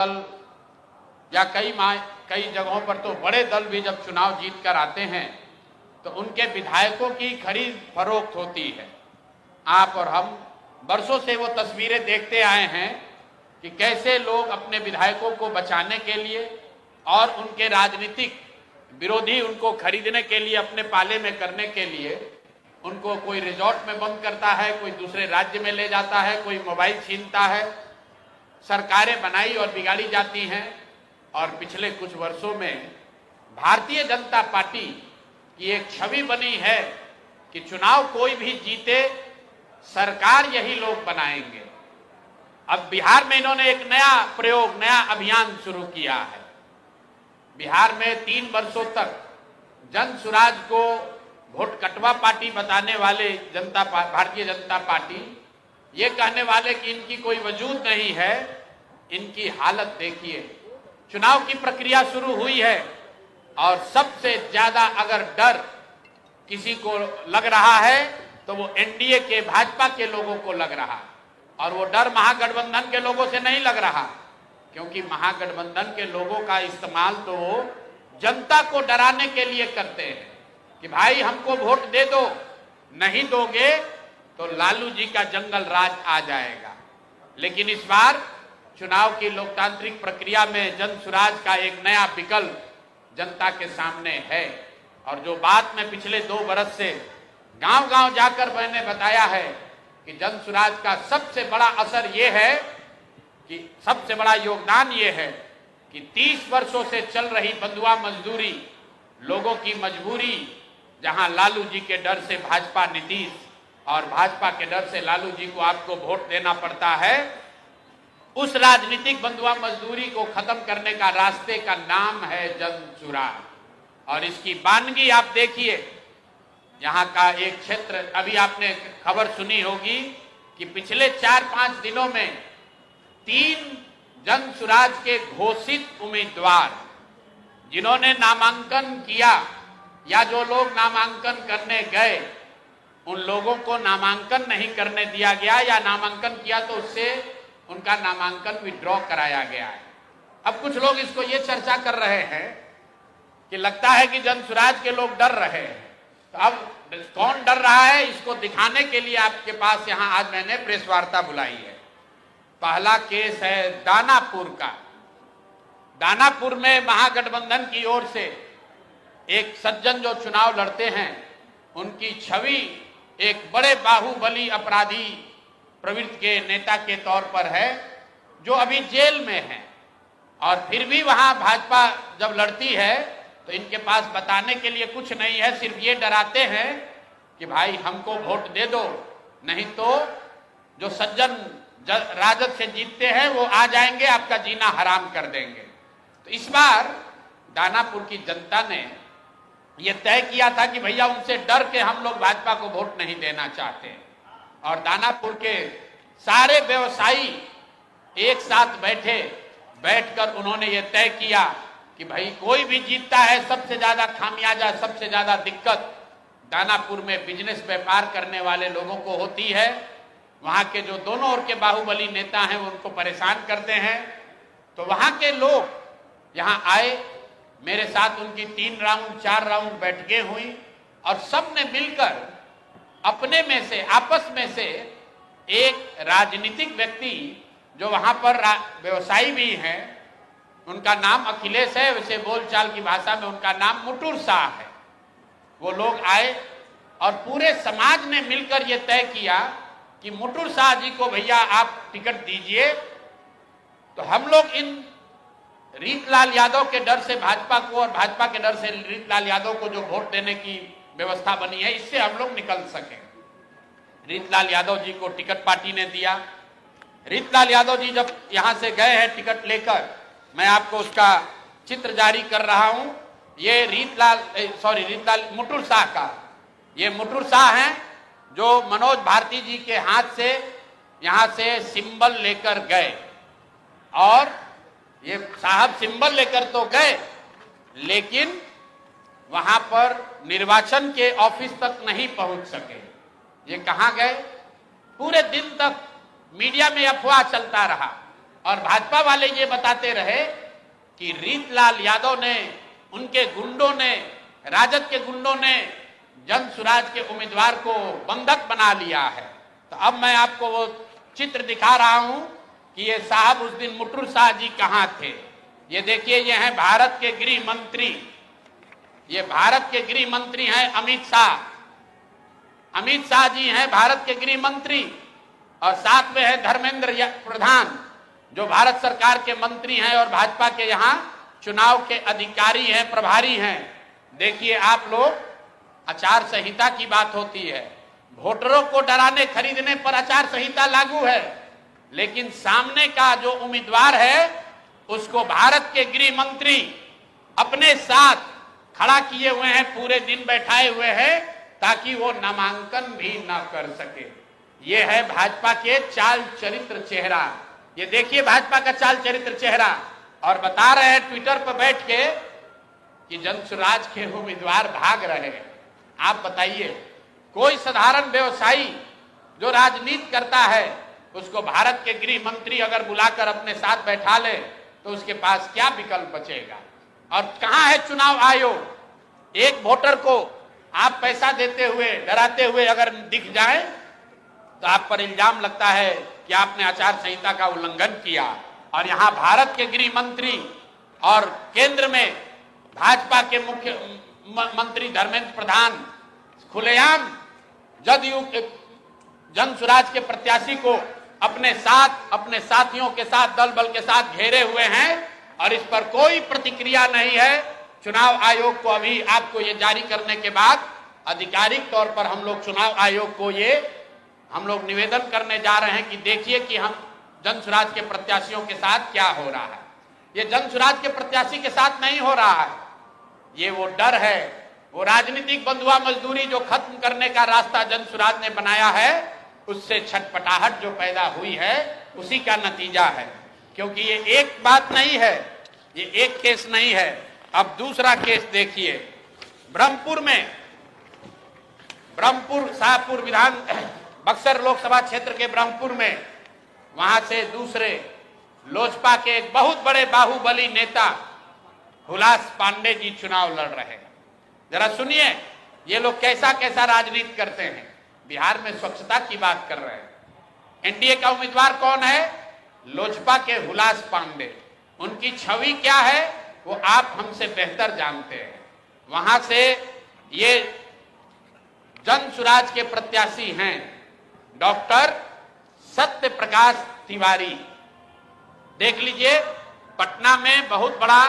दल या कई जगहों पर तो बड़े दल भी जब चुनाव जीत कर आते हैं तो उनके विधायकों की खरीद फरोख्त होती है। आप और हम बरसों से वो तस्वीरें देखते आए हैं कि कैसे लोग अपने विधायकों को बचाने के लिए और उनके राजनीतिक विरोधी उनको खरीदने के लिए, अपने पाले में करने के लिए उनको कोई रिजॉर्ट में बंद करता है, कोई दूसरे राज्य में ले जाता है, कोई मोबाइल छीनता है। सरकारें बनाई और बिगाड़ी जाती हैं। और पिछले कुछ वर्षों में भारतीय जनता पार्टी की एक छवि बनी है कि चुनाव कोई भी जीते, सरकार यही लोग बनाएंगे। अब बिहार में इन्होंने एक नया प्रयोग, नया अभियान शुरू किया है। बिहार में 3 वर्षों तक जन सुराज को वोट कटवा पार्टी बताने वाले भारतीय जनता पार्टी, ये कहने वाले कि इनकी कोई वजूद नहीं है, इनकी हालत देखिए। चुनाव की प्रक्रिया शुरू हुई है और सबसे ज्यादा अगर डर किसी को लग रहा है तो वो एनडीए के, भाजपा के लोगों को लग रहा है। और वो डर महागठबंधन के लोगों से नहीं लग रहा, क्योंकि महागठबंधन के लोगों का इस्तेमाल तो जनता को डराने के लिए करते हैं कि भाई हमको वोट दे दो, नहीं दोगे तो लालू जी का जंगल राज आ जाएगा। लेकिन इस बार चुनाव की लोकतांत्रिक प्रक्रिया में जन सुराज का एक नया विकल्प जनता के सामने है। और जो बात मैं पिछले 2 बरस से गांव-गांव जाकर मैंने बताया है कि जन सुराज का सबसे बड़ा असर ये है कि सबसे बड़ा योगदान ये है कि 30 वर्षों से चल रही बंधुआ मजदूरी, लोगों की मजबूरी, जहां लालू जी के डर से भाजपा नीतीश और भाजपा के डर से लालू जी को आपको वोट देना पड़ता है, उस राजनीतिक बंधुआ मजदूरी को खत्म करने का रास्ते का नाम है जन सुराज। और इसकी वानगी आप देखिए। यहाँ का एक क्षेत्र, अभी आपने खबर सुनी होगी कि पिछले 4-5 दिनों में 3 जन सुराज के घोषित उम्मीदवार जिन्होंने नामांकन किया या जो लोग नामांकन करने गए, उन लोगों को नामांकन नहीं करने दिया गया, या नामांकन किया तो उससे उनका नामांकन विड्रॉ कराया गया है। अब कुछ लोग इसको ये चर्चा कर रहे हैं कि लगता है कि जन सुराज के लोग डर रहे हैं। तो अब कौन डर रहा है, इसको दिखाने के लिए आपके पास यहाँ आज मैंने प्रेस वार्ता बुलाई है। पहला केस है दानापुर का। दानापुर में महागठबंधन की ओर से एक सज्जन जो चुनाव लड़ते हैं, उनकी छवि एक बड़े बाहुबली अपराधी प्रवृत्ति के नेता के तौर पर है, जो अभी जेल में है। और फिर भी वहां भाजपा जब लड़ती है तो इनके पास बताने के लिए कुछ नहीं है, सिर्फ ये डराते हैं कि भाई हमको वोट दे दो, नहीं तो जो सज्जन राजद से जीतते हैं वो आ जाएंगे, आपका जीना हराम कर देंगे। तो इस बार दानापुर की जनता ने ये तय किया था कि भैया उनसे डर के हम लोग भाजपा को वोट नहीं देना चाहते। और दानापुर के सारे व्यवसायी एक साथ बैठकर उन्होंने ये तय किया कि भाई कोई भी जीतता है, सबसे ज्यादा खामियाजा, सबसे ज्यादा दिक्कत दानापुर में बिजनेस व्यापार करने वाले लोगों को होती है। वहां के जो दोनों ओर के बाहुबली नेता हैं वो उनको परेशान करते हैं। तो वहां के लोग यहाँ आए, मेरे साथ उनकी 3 राउंड 4 राउंड बैठकें हुई और सबने मिलकर अपने में से, आपस में से एक राजनीतिक व्यक्ति जो वहां पर व्यवसायी भी हैं, उनका नाम अखिलेश है, वैसे बोलचाल की भाषा में उनका नाम मुटुर शाह है। वो लोग आए और पूरे समाज ने मिलकर ये तय किया कि मुटुर शाह जी को भैया आप टिकट दीजिए। तो हम लोग इन रीतलाल यादव के डर से भाजपा को और भाजपा के डर से रीतलाल यादव को जो वोट देने की व्यवस्था बनी है, इससे हम लोग निकल सके। रीतलाल यादव जी को टिकट पार्टी ने दिया। रीतलाल यादव जी जब यहां से गए हैं टिकट लेकर, मैं आपको उसका चित्र जारी कर रहा हूं। ये मुटुर शाह का, ये मुटुर शाह हैं जो मनोज भारती जी के हाथ से यहां से सिंबल लेकर गए। और ये साहब सिंबल लेकर तो गए, लेकिन वहां पर निर्वाचन के ऑफिस तक नहीं पहुंच सके। ये कहां गए? पूरे दिन तक मीडिया में अफवाह चलता रहा और भाजपा वाले ये बताते रहे कि रीतलाल यादव ने, उनके गुंडों ने, राजद के गुंडों ने जन सुराज के उम्मीदवार को बंधक बना लिया है। तो अब मैं आपको वो चित्र दिखा रहा हूं कि ये साहब उस दिन मुटुर शाह जी कहां थे। ये देखिए, ये हैं भारत के गृह मंत्री, ये भारत के गृह मंत्री हैं अमित शाह। अमित शाह जी हैं भारत के गृह मंत्री, और साथ में है धर्मेंद्र प्रधान जो भारत सरकार के मंत्री हैं और भाजपा के यहाँ चुनाव के अधिकारी हैं, प्रभारी हैं। देखिए आप लोग, आचार संहिता की बात होती है, वोटरों को डराने खरीदने पर आचार संहिता लागू है, लेकिन सामने का जो उम्मीदवार है उसको भारत के गृह मंत्री अपने साथ खड़ा किए हुए हैं, पूरे दिन बैठाए हुए हैं ताकि वो नामांकन भी ना कर सके। ये है भाजपा के चाल चरित्र चेहरा। ये देखिए भाजपा का चाल चरित्र चेहरा, और बता रहे हैं ट्विटर पर बैठ के कि जनसुराज के उम्मीदवार भाग रहे हैं। आप बताइए, कोई साधारण व्यवसायी जो राजनीति करता है उसको भारत के गृह मंत्री अगर बुलाकर अपने साथ बैठा ले तो उसके पास क्या विकल्प बचेगा। और कहां है चुनाव आयोग? एक वोटर को आप पैसा देते हुए, डराते हुए अगर दिख जाए तो आप पर इल्जाम लगता है कि आपने आचार संहिता का उल्लंघन किया। और यहां भारत के गृह मंत्री और केंद्र में भाजपा के मुख्य मंत्री धर्मेंद्र प्रधान खुलेआम जदयू जन सुराज के प्रत्याशी को अपने साथ, अपने साथियों के साथ, दल बल के साथ घेरे हुए हैं, और इस पर कोई प्रतिक्रिया नहीं है। चुनाव आयोग को अभी आपको ये जारी करने के बाद आधिकारिक तौर पर हम लोग चुनाव आयोग को हम लोग निवेदन करने जा रहे हैं कि देखिए कि हम जनसुराज के प्रत्याशियों के साथ क्या हो रहा है। ये जनसुराज के प्रत्याशी के साथ नहीं हो रहा है, ये वो डर है, वो राजनीतिक बंधुआ मजदूरी जो खत्म करने का रास्ता जनसुराज ने बनाया है, उससे छटपटाहट जो पैदा हुई है उसी का नतीजा है। क्योंकि ये एक बात नहीं है, ये एक केस नहीं है। अब दूसरा केस देखिए, ब्रह्मपुर में, ब्रह्मपुर शाहपुर विधान बक्सर लोकसभा क्षेत्र के ब्रह्मपुर में, वहां से दूसरे लोजपा के एक बहुत बड़े बाहुबली नेता हुलास पांडे जी चुनाव लड़ रहे हैं। जरा सुनिए ये लोग कैसा कैसा राजनीति करते हैं। बिहार में स्वच्छता की बात कर रहे हैं। एनडीए का उम्मीदवार कौन है? लोजपा के हुलास पांडे। उनकी छवि क्या है वो आप हमसे बेहतर जानते हैं। वहां से ये जन सुराज के प्रत्याशी हैं डॉक्टर सत्य प्रकाश तिवारी। देख लीजिए, पटना में बहुत बड़ा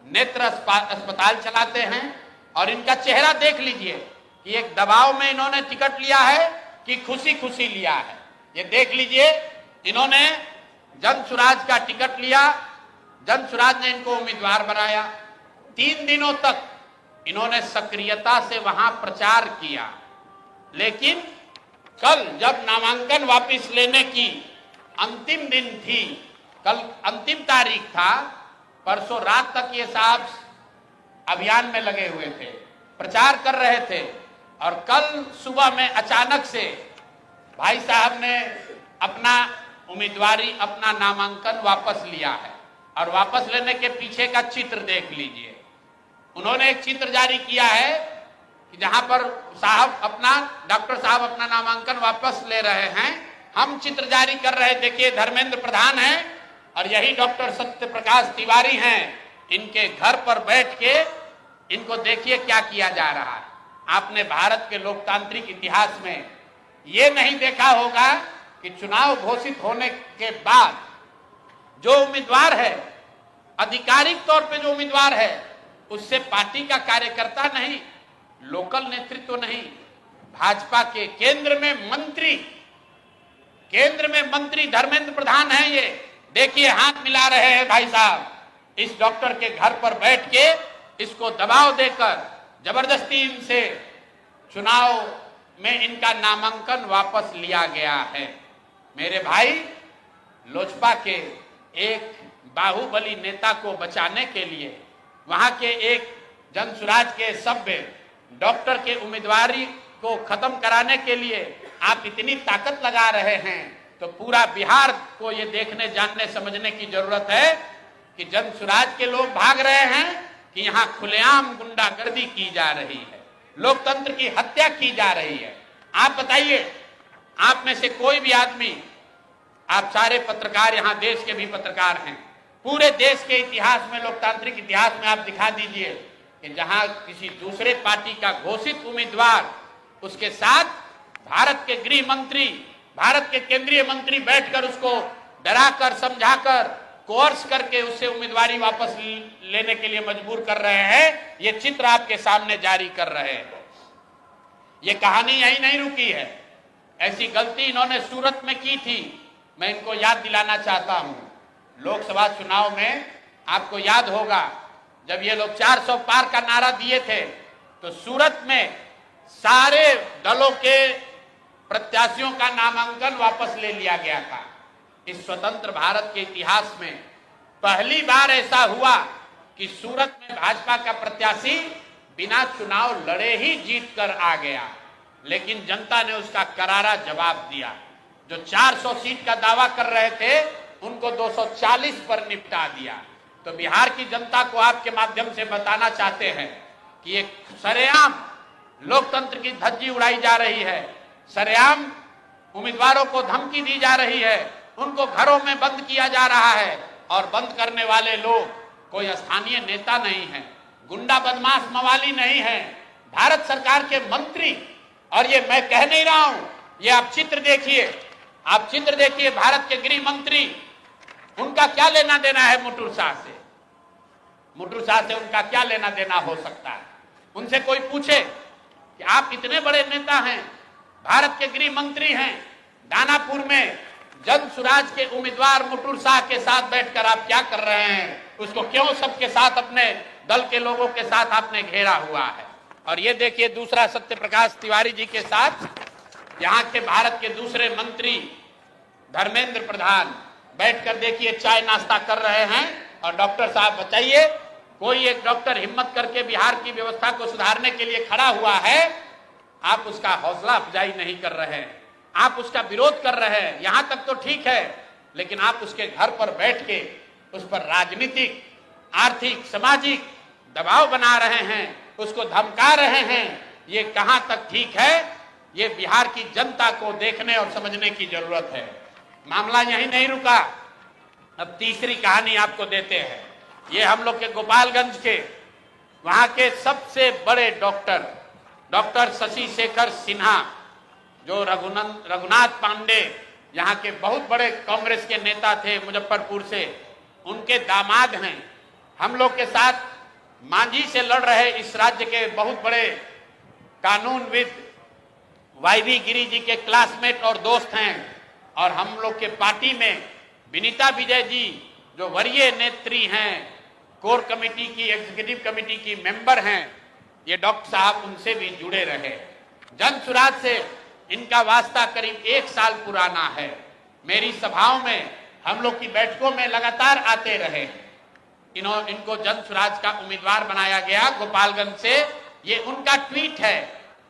नेत्र अस्पताल चलाते हैं, और इनका चेहरा देख लीजिए कि एक दबाव में इन्होंने टिकट लिया है कि खुशी खुशी लिया है। ये देख लीजिए, इन्होंने जन सुराज का टिकट लिया, जन सुराज ने इनको उम्मीदवार बनाया। 3 दिनों तक इन्होंने सक्रियता से वहां प्रचार किया, लेकिन कल जब नामांकन वापस लेने की अंतिम दिन थी, कल अंतिम तारीख था, परसों रात तक ये साहब अभियान में लगे हुए थे, प्रचार कर रहे थे, और कल सुबह में अचानक से भाई साहब ने अपना उम्मीदवारी, अपना नामांकन वापस लिया है। और वापस लेने के पीछे का चित्र देख लीजिए। उन्होंने एक चित्र जारी किया है कि जहां पर डॉक्टर साहब अपना नामांकन वापस ले रहे हैं, हम चित्र जारी कर रहे। देखिए, धर्मेंद्र प्रधान हैं और यही डॉक्टर सत्य प्रकाश तिवारी हैं। इनके घर पर बैठ के इनको देखिए क्या किया जा रहा है। आपने भारत के लोकतांत्रिक इतिहास में ये नहीं देखा होगा कि चुनाव घोषित होने के बाद जो उम्मीदवार है, आधिकारिक तौर पे जो उम्मीदवार है, उससे पार्टी का कार्यकर्ता नहीं, लोकल नेतृत्व नहीं, भाजपा के केंद्र में मंत्री धर्मेंद्र प्रधान हैं। ये देखिए हाथ मिला रहे हैं भाई साहब, इस डॉक्टर के घर पर बैठ के इसको दबाव देकर जबरदस्ती इनसे चुनाव में इनका नामांकन वापस लिया गया है। मेरे भाई, लोजपा के एक बाहुबली नेता को बचाने के लिए, वहां के एक जनसुराज के सभ्य डॉक्टर के उम्मीदवारी को खत्म कराने के लिए आप इतनी ताकत लगा रहे हैं, तो पूरा बिहार को ये देखने जानने समझने की जरूरत है कि जन सुराज के लोग भाग रहे हैं कि यहाँ खुलेआम गुंडागर्दी की जा रही है, लोकतंत्र की हत्या की जा रही है। आप बताइए, आप में से कोई भी आदमी, आप सारे पत्रकार, यहाँ देश के भी पत्रकार हैं, पूरे देश के इतिहास में, लोकतांत्रिक इतिहास में आप दिखा दीजिए कि जहां किसी दूसरे पार्टी का घोषित उम्मीदवार, उसके साथ भारत के गृह मंत्री, भारत के केंद्रीय मंत्री बैठकर उसको डराकर, समझाकर, कोर्स करके उससे उम्मीदवारी वापस लेने के लिए मजबूर कर रहे हैं। ये चित्र आपके सामने जारी कर रहे हैं। ये कहानी यही नहीं रुकी है, ऐसी गलती इन्होंने सूरत में की थी। मैं इनको याद दिलाना चाहता हूं, लोकसभा चुनाव में आपको याद होगा जब ये लोग 400 पार का नारा दिए थे तो सूरत में सारे दलों के प्रत्याशियों का नामांकन वापस ले लिया गया था। इस स्वतंत्र भारत के इतिहास में पहली बार ऐसा हुआ कि सूरत में भाजपा का प्रत्याशी बिना चुनाव लड़े ही जीत कर आ गया, लेकिन जनता ने उसका करारा जवाब दिया। जो 400 सीट का दावा कर रहे थे उनको 240 पर निपटा दिया। तो बिहार की जनता को आपके माध्यम से बताना चाहते हैं कि एक सरेआम लोकतंत्र की धज्जी उड़ाई जा रही है, सरेआम उम्मीदवारों को धमकी दी जा रही है, उनको घरों में बंद किया जा रहा है, और बंद करने वाले लोग कोई स्थानीय नेता नहीं है, गुंडा बदमाश मवाली नहीं है, भारत सरकार के मंत्री। और ये मैं कह नहीं रहा हूं, ये आप चित्र देखिए, आप चित्र देखिए, भारत के गृह मंत्री, उनका क्या लेना देना है मुटुर शाह से? मुटुर शाह से उनका क्या लेना देना हो सकता है? उनसे कोई पूछे कि आप इतने बड़े नेता हैं, भारत के गृह मंत्री हैं, दानापुर में जन सुराज के उम्मीदवार मुटुर शाह के साथ बैठकर आप क्या कर रहे हैं? उसको क्यों सबके साथ, अपने दल के लोगों के साथ आपने घेरा हुआ है? और ये देखिए दूसरा सत्य प्रकाश तिवारी जी के साथ यहाँ के भारत के दूसरे मंत्री धर्मेंद्र प्रधान बैठकर देखिए चाय नाश्ता कर रहे हैं। और डॉक्टर साहब बताइए, कोई एक डॉक्टर हिम्मत करके बिहार की व्यवस्था को सुधारने के लिए खड़ा हुआ है, आप उसका हौसला अफजाई नहीं कर रहे हैं, आप उसका विरोध कर रहे हैं। यहां तक तो ठीक है, लेकिन आप उसके घर पर बैठ के उस पर राजनीतिक, आर्थिक, सामाजिक दबाव बना रहे हैं, उसको धमका रहे हैं। ये कहां तक ठीक है? ये बिहार की जनता को देखने और समझने की जरूरत है। मामला यही नहीं रुका, अब तीसरी कहानी आपको देते हैं। ये हम लोग के गोपालगंज के वहां के सबसे बड़े डॉक्टर शशि शेखर सिन्हा, जो रघुनाथ पांडे यहाँ के बहुत बड़े कांग्रेस के नेता थे मुजफ्फरपुर से, उनके दामाद हैं। हम लोग के साथ मांझी से लड़ रहे इस राज्य के बहुत बड़े कानूनविद वाईवी गिरी जी के क्लासमेट और दोस्त हैं। और हम लोग के पार्टी में विनीता विजय जी, जो वरीय नेत्री हैं, कोर कमेटी की, एग्जीक्यूटिव कमेटी की मेंबर हैं, ये डॉक्टर साहब उनसे भी जुड़े रहे। जन सुराज से इनका वास्ता करीब 1 साल पुराना है। मेरी सभाओं में, हम लोग की बैठकों में लगातार आते रहे। इनको जन सुराज का उम्मीदवार बनाया गया गोपालगंज से। ये उनका ट्वीट है,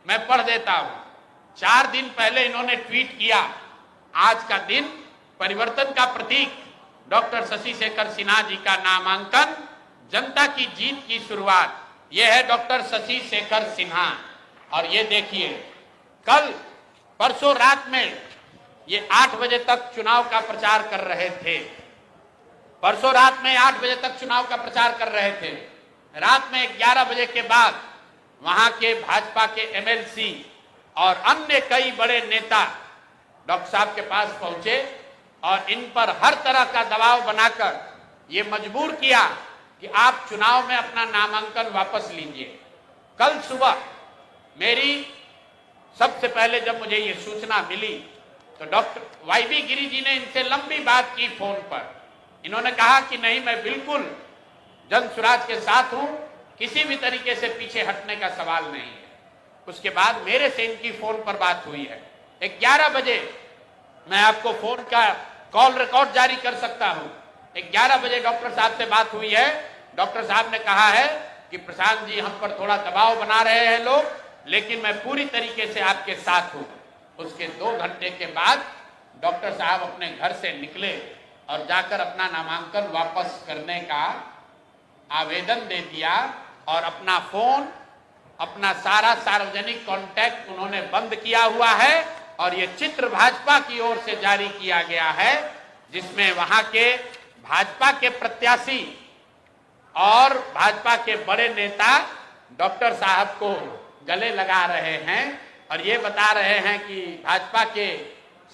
मैं पढ़ देता हूं। 4 दिन पहले इन्होंने ट्वीट किया, आज का दिन परिवर्तन का प्रतीक, डॉक्टर शशि शेखर सिन्हा जी का नामांकन, जनता की जीत की शुरुआत। यह है डॉक्टर शशि शेखर सिन्हा। और ये देखिए, परसों रात में ये 8 बजे तक चुनाव का प्रचार कर रहे थे। परसों रात में 8 बजे तक चुनाव का प्रचार कर रहे थे। रात में 11 बजे के बाद वहां के भाजपा के एमएलसी और अन्य कई बड़े नेता डॉक्टर साहब के पास पहुंचे और इन पर हर तरह का दबाव बनाकर ये मजबूर किया कि आप चुनाव में अपना नामांकन वापस लीजिए। कल सुबह मेरी सबसे पहले जब मुझे ये सूचना मिली तो डॉक्टर वाईवी गिरी जी ने इनसे लंबी बात की फोन पर। इन्होंने कहा कि नहीं, मैं बिल्कुल जन सुराज के साथ हूं, किसी भी तरीके से पीछे हटने का सवाल नहीं है। उसके बाद मेरे से इनकी फोन पर बात हुई है 11 बजे। मैं आपको फोन का कॉल रिकॉर्ड जारी कर सकता हूं। 11 बजे डॉक्टर साहब से बात हुई है। डॉक्टर साहब ने कहा है कि प्रशांत जी, हम पर थोड़ा दबाव बना रहे हैं लोग, लेकिन मैं पूरी तरीके से आपके साथ हूं। उसके 2 घंटे के बाद डॉक्टर साहब अपने घर से निकले और जाकर अपना नामांकन वापस करने का आवेदन दे दिया और अपना फोन, अपना सारा सार्वजनिक कॉन्टैक्ट उन्होंने बंद किया हुआ है। और ये चित्र भाजपा की ओर से जारी किया गया है, जिसमें वहां के भाजपा के प्रत्याशी और भाजपा के बड़े नेता डॉक्टर साहब को गले लगा रहे हैं और ये बता रहे हैं कि भाजपा के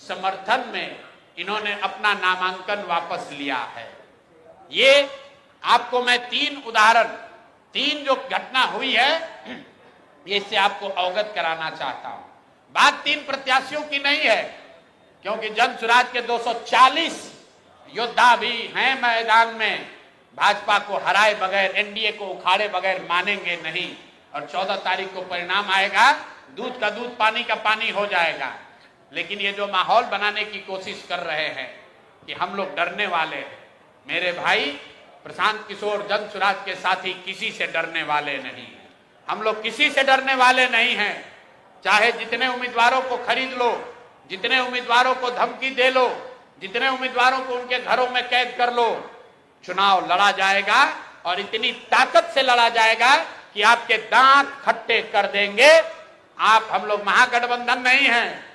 समर्थन में इन्होंने अपना नामांकन वापस लिया है। ये आपको मैं तीन जो घटना हुई है, इससे आपको अवगत कराना चाहता हूं। बात 3 प्रत्याशियों की नहीं है, क्योंकि जन सुराज के 240 योद्धा भी हैं मैदान में। भाजपा को हराए बगैर, एनडीए को उखाड़े बगैर मानेंगे नहीं। और 14 तारीख को परिणाम आएगा, दूध का दूध पानी का पानी हो जाएगा। लेकिन ये जो माहौल बनाने की कोशिश कर रहे हैं कि हम लोग डरने वाले हैं, मेरे भाई प्रशांत किशोर जन सुराज के साथी किसी से डरने वाले नहीं हैं। हम लोग किसी से डरने वाले नहीं हैं। चाहे जितने उम्मीदवारों को खरीद लो, जितने उम्मीदवारों को धमकी दे लो, जितने उम्मीदवारों को उनके घरों में कैद कर लो, चुनाव लड़ा जाएगा और इतनी ताकत से लड़ा जाएगा कि आपके दांत खट्टे कर देंगे। हम लोग महागठबंधन नहीं हैं।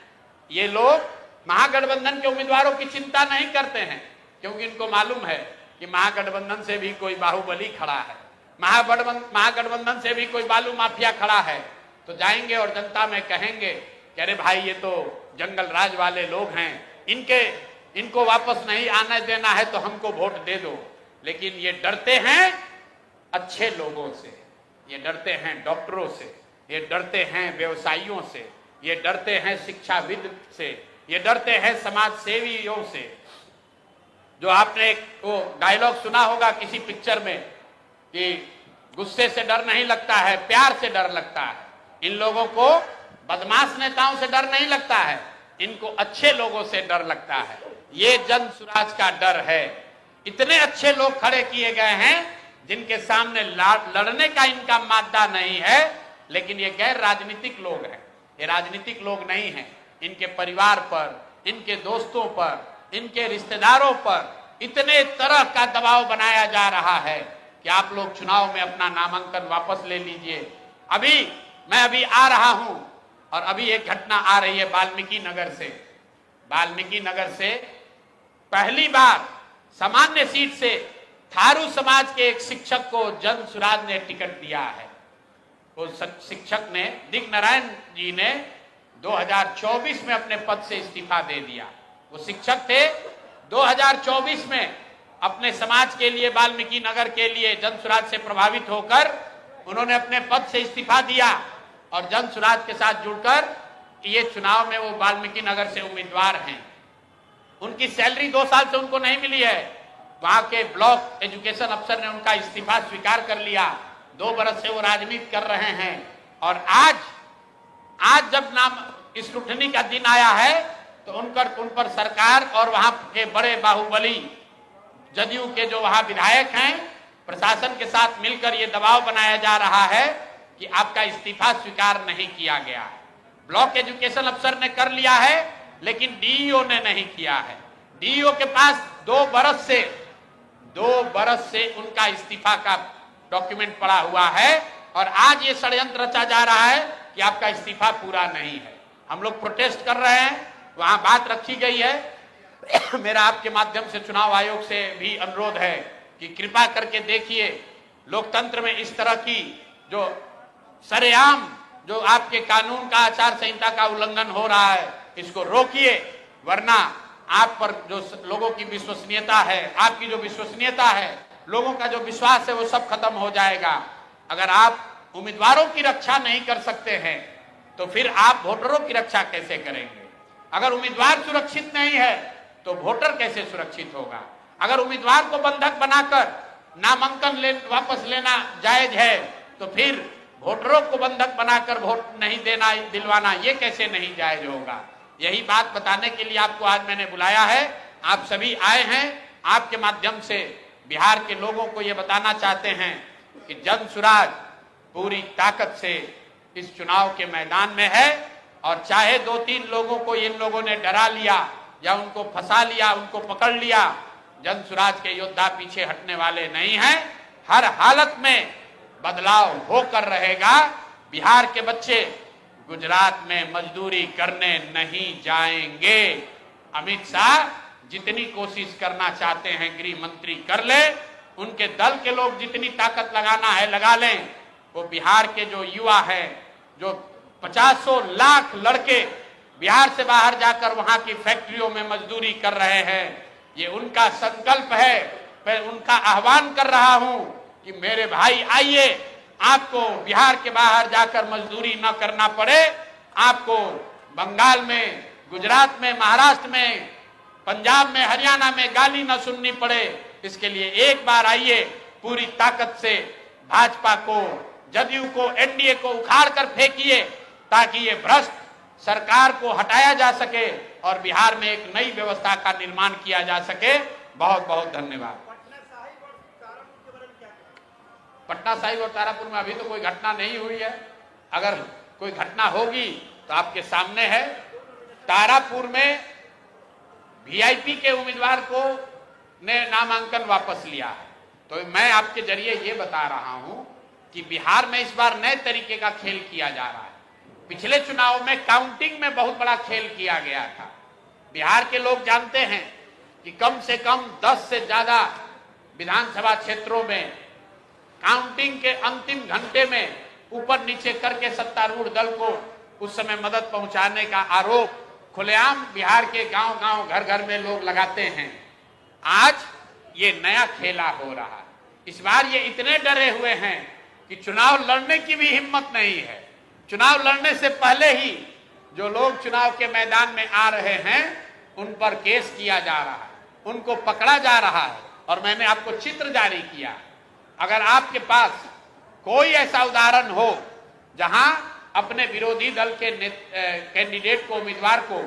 ये लोग महागठबंधन के उम्मीदवारों की चिंता नहीं करते हैं, क्योंकि इनको मालूम है कि महागठबंधन से भी कोई बाहुबली खड़ा है, महागठबंधन से भी कोई बालू माफिया खड़ा है। तो जाएंगे और जनता में कहेंगे कि अरे भाई ये तो जंगल राज वाले लोग हैं, इनको वापस नहीं आने देना है तो हमको वोट दे दो। लेकिन ये डरते हैं अच्छे लोगों से, ये डरते हैं डॉक्टरों से, ये डरते हैं व्यवसायियों से, ये डरते हैं शिक्षाविद से, ये डरते हैं समाज सेवियों से। जो आपने एक वो डायलॉग सुना होगा किसी पिक्चर में कि गुस्से से डर नहीं लगता है, प्यार से डर लगता है। इन लोगों को बदमाश नेताओं से डर नहीं लगता है, इनको अच्छे लोगों से डर लगता है। ये जन सुराज का डर है। इतने अच्छे लोग खड़े किए गए हैं जिनके सामने लड़ने का इनका मादा नहीं है, लेकिन ये गैर राजनीतिक लोग हैं, ये राजनीतिक लोग नहीं हैं। इनके परिवार पर, इनके दोस्तों पर, इनके रिश्तेदारों पर इतने तरह का दबाव बनाया जा रहा है कि आप लोग चुनाव में अपना नामांकन वापस ले लीजिए। मैं अभी आ रहा हूं और अभी एक घटना आ रही है वाल्मीकि नगर से पहली बार सामान्य सीट से थारू समाज के एक शिक्षक को जन सुराज ने टिकट दिया है। वो शिक्षक ने, दिग्नारायण जी ने 2024 में अपने पद से इस्तीफा दे दिया। वो शिक्षक थे, 2024 में अपने समाज के लिए, वाल्मीकि नगर के लिए जन सुराज से प्रभावित होकर उन्होंने अपने पद से इस्तीफा दिया और जन सुराज के साथ जुड़कर ये चुनाव में वो वाल्मीकि नगर से उम्मीदवार हैं। उनकी सैलरी 2 साल से उनको नहीं मिली है। वहां के ब्लॉक एजुकेशन अफसर ने उनका इस्तीफा स्वीकार कर लिया। 2 बरस से वो राजनीति कर रहे हैं और आज जब नाम स्क्रूटनी का दिन आया है तो उन पर सरकार और वहां के बड़े बाहुबली जदयू के जो वहां विधायक हैं, प्रशासन के साथ मिलकर ये दबाव बनाया जा रहा है कि आपका इस्तीफा स्वीकार नहीं किया गया। ब्लॉक एजुकेशन अफसर ने कर लिया है, लेकिन डीईओ ने नहीं किया है। डीईओ के पास 2 बरस से उनका इस्तीफा का डॉक्यूमेंट पड़ा हुआ है और आज ये षड्यंत्र रचा जा रहा है कि आपका इस्तीफा पूरा नहीं है। हम लोग प्रोटेस्ट कर रहे हैं, वहां बात रखी गई है। मेरा आपके माध्यम से चुनाव आयोग से भी अनुरोध है कि कृपा करके देखिए, लोकतंत्र में इस तरह की जो सरेआम जो आपके कानून का, आचार संहिता का उल्लंघन हो रहा है, इसको रोकिए, वरना आप पर जो लोगों की विश्वसनीयता है, आपकी जो विश्वसनीयता है, लोगों का जो विश्वास है, वो सब खत्म हो जाएगा। अगर आप उम्मीदवारों की रक्षा नहीं कर सकते हैं तो फिर आप वोटरों की रक्षा कैसे करेंगे? अगर उम्मीदवार सुरक्षित नहीं है तो वोटर कैसे सुरक्षित होगा? अगर उम्मीदवार को बंधक बनाकर नामांकन वापस लेना जायज है तो फिर वोटरों को बंधक बनाकर वोट नहीं देना, दिलवाना, ये कैसे नहीं जायज होगा? यही बात बताने के लिए आपको आज मैंने बुलाया है। आप सभी आए हैं, आपके माध्यम से बिहार के लोगों को ये बताना चाहते हैं कि जन सुराज पूरी ताकत से इस चुनाव के मैदान में है और चाहे 2-3 लोगों को इन लोगों ने डरा लिया, या उनको फंसा लिया, उनको पकड़ लिया, जन सुराज के योद्धा पीछे हटने वाले नहीं हैं। हर हालत में बदलाव होकर रहेगा। बिहार के बच्चे गुजरात में मजदूरी करने नहीं जाएंगे। अमित शाह जितनी कोशिश करना चाहते हैं गृह मंत्री कर ले, उनके दल के लोग जितनी ताकत लगाना है लगा लें। वो बिहार के जो युवा हैं, जो 50 लाख लड़के बिहार से बाहर जाकर वहां की फैक्ट्रियों में मजदूरी कर रहे हैं, ये उनका संकल्प है। मैं उनका आह्वान कर रहा हूं कि मेरे भाई आइए, आपको बिहार के बाहर जाकर मजदूरी न करना पड़े, आपको बंगाल में, गुजरात में, महाराष्ट्र में, पंजाब में, हरियाणा में गाली न सुननी पड़े। इसके लिए एक बार आइए, पूरी ताकत से भाजपा को, जदयू को, एनडीए को उखाड़ कर फेंकिए, ताकि ये भ्रष्ट सरकार को हटाया जा सके और बिहार में एक नई व्यवस्था का निर्माण किया जा सके। बहुत बहुत धन्यवाद। पटना साहिब और तारापुर में अभी तो कोई घटना नहीं हुई है। अगर कोई घटना होगी तो आपके सामने है। तारापुर में वीआईपी के उम्मीदवार को ने नामांकन वापस लिया है। तो मैं आपके जरिए ये बता रहा हूं कि बिहार में इस बार नए तरीके का खेल किया जा रहा है। पिछले चुनाव में काउंटिंग में बहुत बड़ा खेल किया गया था। बिहार के लोग जानते हैं कि कम से कम 10 से ज्यादा विधानसभा क्षेत्रों में काउंटिंग के अंतिम घंटे में ऊपर नीचे करके सत्तारूढ़ दल को उस समय मदद पहुंचाने का आरोप खुलेआम बिहार के गांव-गांव, घर-घर में लोग लगाते हैं। आज ये नया खेला हो रहा है। इस बार ये इतने डरे हुए हैं कि चुनाव लड़ने की भी हिम्मत नहीं है। चुनाव लड़ने से पहले ही जो लोग चुनाव के मैदान में आ रहे हैं उन पर केस किया जा रहा है, उनको पकड़ा जा रहा है। और मैंने आपको चित्र जारी किया। अगर आपके पास कोई ऐसा उदाहरण हो जहां अपने विरोधी दल के कैंडिडेट को, उम्मीदवार को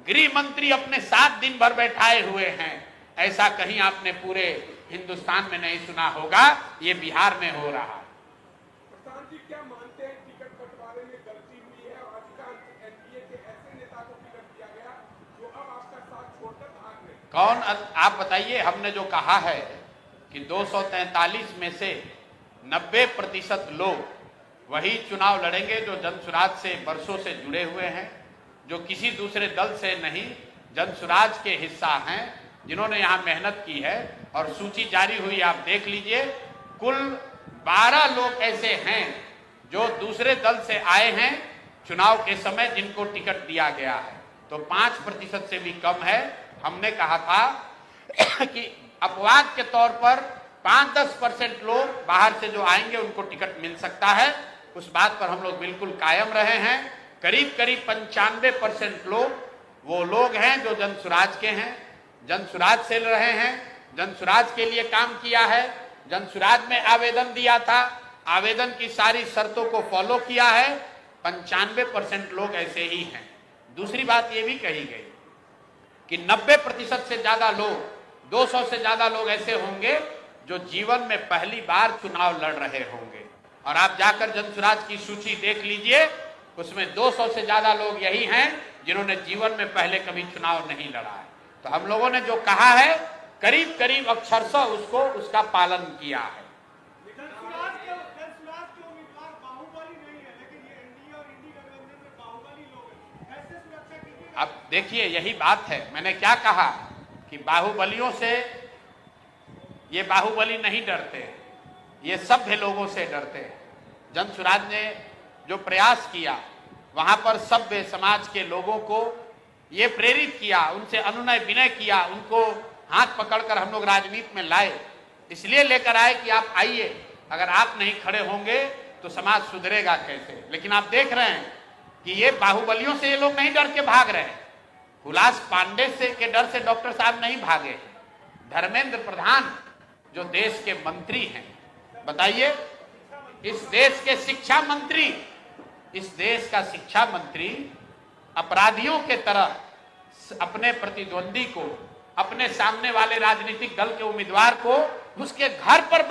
गृह मंत्री अपने साथ दिन भर बैठाए हुए हैं, ऐसा कहीं आपने पूरे हिंदुस्तान में नहीं सुना होगा। ये बिहार में हो रहा है। प्रधान जी, क्या मानते हैं टिकट बंटवारे में गलती हुई है और अधिकांश एनडीए के ऐसे नेता को टिकट दिया गया जो अब आपका साथ छोड़कर भाग गए? कौन? आप बताइए। हमने जो कहा है कि 243 में से 90% लोग वही चुनाव लड़ेंगे जो जनसुराज से वर्षों से जुड़े हुए हैं, जो किसी दूसरे दल से नहीं, जनसुराज के हिस्सा हैं, जिन्होंने यहाँ मेहनत की है। और सूची जारी हुई, आप देख लीजिए। कुल 12 लोग ऐसे हैं जो दूसरे दल से आए हैं चुनाव के समय, जिनको टिकट दिया गया है। तो 5% से भी कम है। हमने कहा था कि अपवाद के तौर पर 5-10% लोग बाहर से जो आएंगे उनको टिकट मिल सकता है। उस बात पर हम लोग बिल्कुल कायम रहे हैं। करीब 95% लोग वो लोग हैं जो जनसुराज के हैं, जनसुराज से रहे हैं, जनसुराज के लिए काम किया है, जनसुराज में आवेदन दिया था, आवेदन की सारी शर्तों को फॉलो किया है। 95% लोग ऐसे ही हैं। दूसरी बात ये भी कही गई कि 90% से ज्यादा लोग, 200 से ज्यादा लोग ऐसे होंगे जो जीवन में पहली बार चुनाव लड़ रहे होंगे। और आप जाकर जनसुराज की सूची देख लीजिए, उसमें 200 से ज्यादा लोग यही हैं जिन्होंने जीवन में पहले कभी चुनाव नहीं लड़ा है। तो हम लोगों ने जो कहा है करीब करीब अक्षरशः उसका पालन किया है। अब देखिए, यही बात है। मैंने क्या कहा कि बाहुबलियों से ये बाहुबली नहीं डरते, ये सभ्य लोगों से डरते हैं। जनसुराज ने जो प्रयास किया, वहां पर सभ्य समाज के लोगों को ये प्रेरित किया, उनसे अनुनय विनय किया, उनको हाथ पकड़कर हम लोग राजनीति में लाए। इसलिए लेकर आए कि आप आइए, अगर आप नहीं खड़े होंगे तो समाज सुधरेगा कैसे। लेकिन आप देख रहे हैं कि ये बाहुबलियों से ये लोग नहीं डर के भाग रहे हैं। हुलास पांडे से के डर से डॉक्टर साहब नहीं भागे। धर्मेंद्र प्रधान जो देश के मंत्री हैं, बताइए, इस देश के शिक्षा मंत्री, इस देश का शिक्षा मंत्री अपराधियों के तरह अपने प्रतिद्वंदी को, अपने सामने वाले राजनीतिक दल के उम्मीदवार को उसके घर पर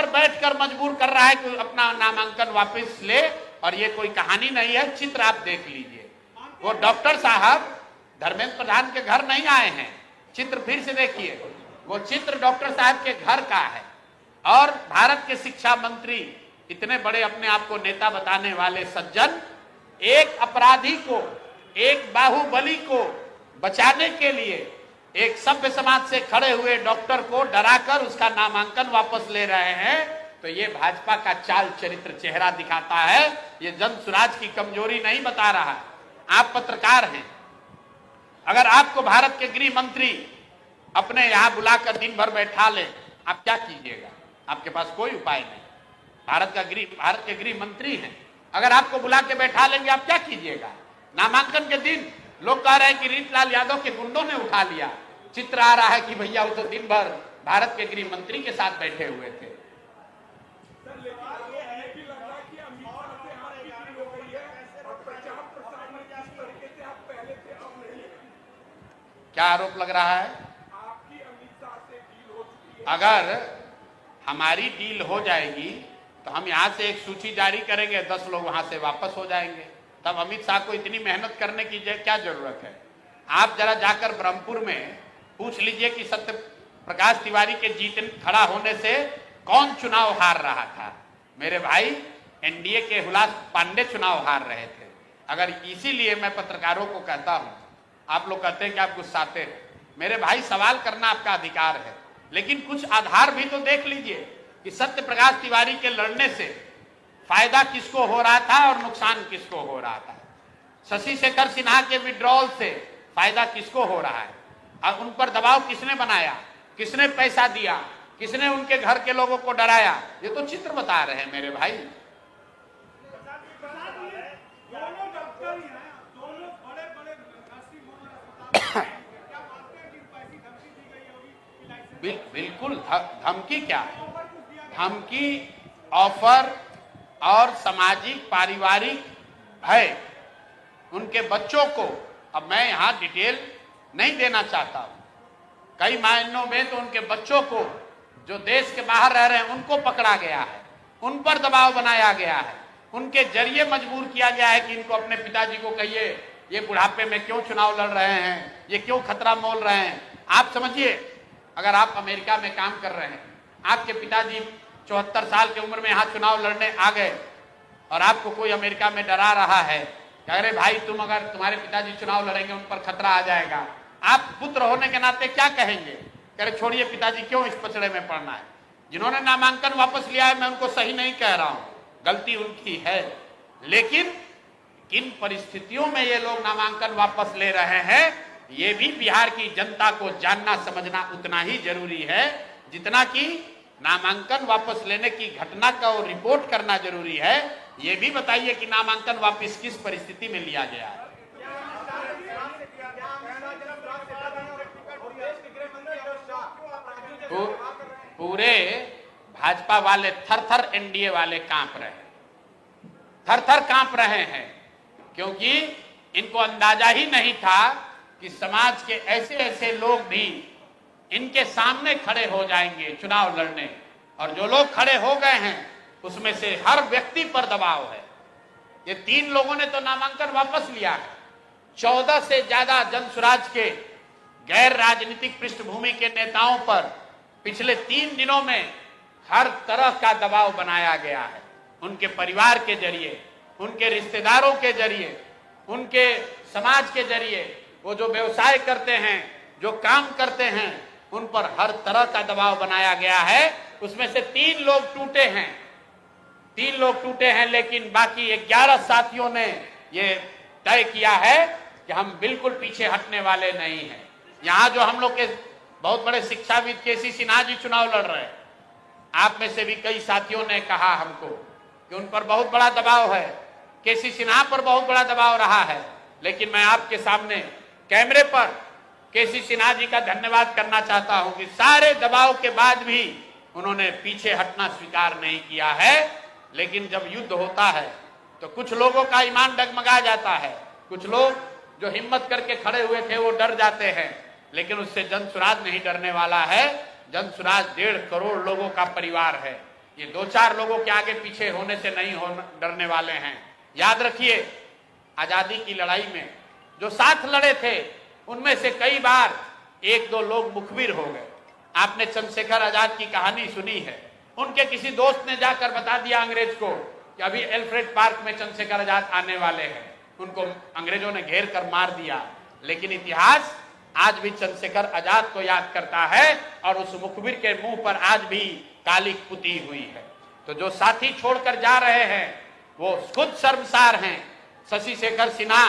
बैठकर मजबूर कर रहा है कि अपना नामांकन वापस ले। और ये कोई कहानी नहीं है, चित्र आप देख लीजिए। वो डॉक्टर साहब धर्मेंद्र प्रधान के घर नहीं आए हैं। चित्र फिर से देखिए, वो चित्र डॉक्टर साहब के घर का है। और भारत के शिक्षा मंत्री, इतने बड़े अपने आप को नेता बताने वाले सज्जन, एक अपराधी को, एक बाहुबली को बचाने के लिए एक सभ्य समाज से खड़े हुए डॉक्टर को डराकर उसका नामांकन वापस ले रहे हैं। तो ये भाजपा का चाल चरित्र चेहरा दिखाता है, ये जन स्वराज की कमजोरी नहीं बता रहा। आप पत्रकार हैं, अगर आपको भारत के गृह मंत्री अपने यहां बुलाकर दिन भर बैठा ले, आप क्या कीजिएगा? आपके पास कोई उपाय नहीं। भारत के गृह मंत्री हैं, अगर आपको बुला के बैठा लेंगे, आप क्या कीजिएगा? नामांकन के दिन लोग कह रहे हैं कि रीतलाल यादव के गुंडों ने उठा लिया। चित्र आ रहा है कि भैया वो तो दिन भर भारत के गृह मंत्री के साथ बैठे हुए थे। क्या आरोप लग रहा है? आपकी अमित शाह से डील हो चुकी है। अगर हमारी डील हो जाएगी तो हम यहां से एक सूची जारी करेंगे, 10 लोग वहां से वापस हो जाएंगे। तब अमित शाह को इतनी मेहनत करने की क्या जरूरत है? आप जरा जाकर ब्रह्मपुर में पूछ लीजिए कि सत्य प्रकाश तिवारी के जीत खड़ा होने से कौन चुनाव हार रहा था। मेरे भाई, एनडीए के हुलास पांडे चुनाव हार रहे थे। अगर इसीलिए मैं पत्रकारों को कहता हूं, आप लोग कहते हैं कि आप गुस्साते हैं। मेरे भाई, सवाल करना आपका अधिकार है, लेकिन कुछ आधार भी तो देख लीजिए कि सत्य प्रकाश तिवारी के लड़ने से फायदा किसको हो रहा था और नुकसान किसको हो रहा था। शशि शेखर सिन्हा के विड्रॉल से फायदा किसको हो रहा है और उन पर दबाव किसने बनाया, किसने पैसा दिया, किसने उनके घर के लोगों को डराया, ये तो चित्र बता रहे हैं मेरे भाई। बिल्कुल, धमकी क्या है? धमकी, ऑफर और सामाजिक पारिवारिक भय उनके बच्चों को, अब मैं यहां डिटेल नहीं देना चाहता हूं। कई मायनों में तो उनके बच्चों को जो देश के बाहर रह रहे हैं उनको पकड़ा गया है, उन पर दबाव बनाया गया है, उनके जरिए मजबूर किया गया है कि इनको अपने पिताजी को कहिए ये बुढ़ापे में क्यों चुनाव लड़ रहे हैं, ये क्यों खतरा मोल रहे हैं। आप समझिए, अगर आप अमेरिका में काम कर रहे हैं, आपके पिताजी 74 साल की उम्र में यहाँ चुनाव लड़ने आ गए और आपको कोई अमेरिका में डरा रहा है, कह रहे भाई तुम, अगर तुम्हारे पिताजी चुनाव लड़ेंगे उन पर खतरा आ जाएगा, आप पुत्र होने के नाते क्या कहेंगे? कह रहे छोड़िए पिताजी, क्यों इस पचड़े में पड़ना है। जिन्होंने नामांकन वापस लिया है, मैं उनको सही नहीं कह रहा हूं, गलती उनकी है, लेकिन किन परिस्थितियों में ये लोग नामांकन वापस ले रहे हैं, ये भी बिहार की जनता को जानना समझना उतना ही जरूरी है जितना कि नामांकन वापस लेने की घटना का रिपोर्ट करना जरूरी है। ये भी बताइए कि नामांकन वापस किस परिस्थिति में लिया गया है। पूरे भाजपा वाले थर-थर एनडीए वाले कांप रहे हैं, थर-थर कांप रहे हैं, क्योंकि इनको अंदाजा ही नहीं था कि समाज के ऐसे ऐसे लोग भी इनके सामने खड़े हो जाएंगे चुनाव लड़ने। और जो लोग खड़े हो गए हैं उसमें से हर व्यक्ति पर दबाव है। ये 3 लोगों ने तो नामांकन वापस लिया है। 14 से ज्यादा जन स्वराज के गैर राजनीतिक पृष्ठभूमि के नेताओं पर पिछले 3 दिनों में हर तरह का दबाव बनाया गया है। उनके परिवार के जरिए, उनके रिश्तेदारों के जरिए, उनके समाज के जरिए, वो जो व्यवसाय करते हैं, जो काम करते हैं, उन पर हर तरह का दबाव बनाया गया है। उसमें से 3 लोग टूटे हैं, 3 लोग टूटे हैं, लेकिन बाकी 11 साथियों ने ये तय किया है कि हम बिल्कुल पीछे हटने वाले नहीं हैं। यहाँ जो हम लोग के बहुत बड़े शिक्षाविद केसी सिन्हा जी चुनाव लड़ रहे हैं, आप में से भी कई साथियों ने कहा हमको कि उन पर बहुत बड़ा दबाव है, केसी सिन्हा पर बहुत बड़ा दबाव रहा है, लेकिन मैं आपके सामने कैमरे पर केसी सिन्हा जी का धन्यवाद करना चाहता हूं कि सारे दबाव के बाद भी उन्होंने पीछे हटना स्वीकार नहीं किया है। लेकिन जब युद्ध होता है तो कुछ लोगों का ईमान डगमगा जाता है, कुछ लोग जो हिम्मत करके खड़े हुए थे वो डर जाते हैं, लेकिन उससे जन स्वराज नहीं डरने वाला है। जन स्वराज 1.5 करोड़ लोगों का परिवार है, ये 2-4 लोगों के आगे पीछे होने से नहीं डरने वाले हैं। याद रखिए, आजादी की लड़ाई में जो साथ लड़े थे उनमें से कई बार एक दो लोग मुखबिर हो गए। आपने चंद्रशेखर आजाद की कहानी सुनी है। उनके किसी दोस्त ने जाकर बता दिया अंग्रेज को कि अभी एल्फ्रेड पार्क में चंद्रशेखर आजाद आने वाले हैं। उनको अंग्रेजों ने घेर कर मार दिया। लेकिन इतिहास आज भी चंद्रशेखर आजाद को याद करता है और उस मुखबिर के मुंह पर आज भी कालिक पुती हुई है। तो जो साथी छोड़कर जा रहे हैं वो खुद शर्मसार हैं। शशि शेखर सिन्हा,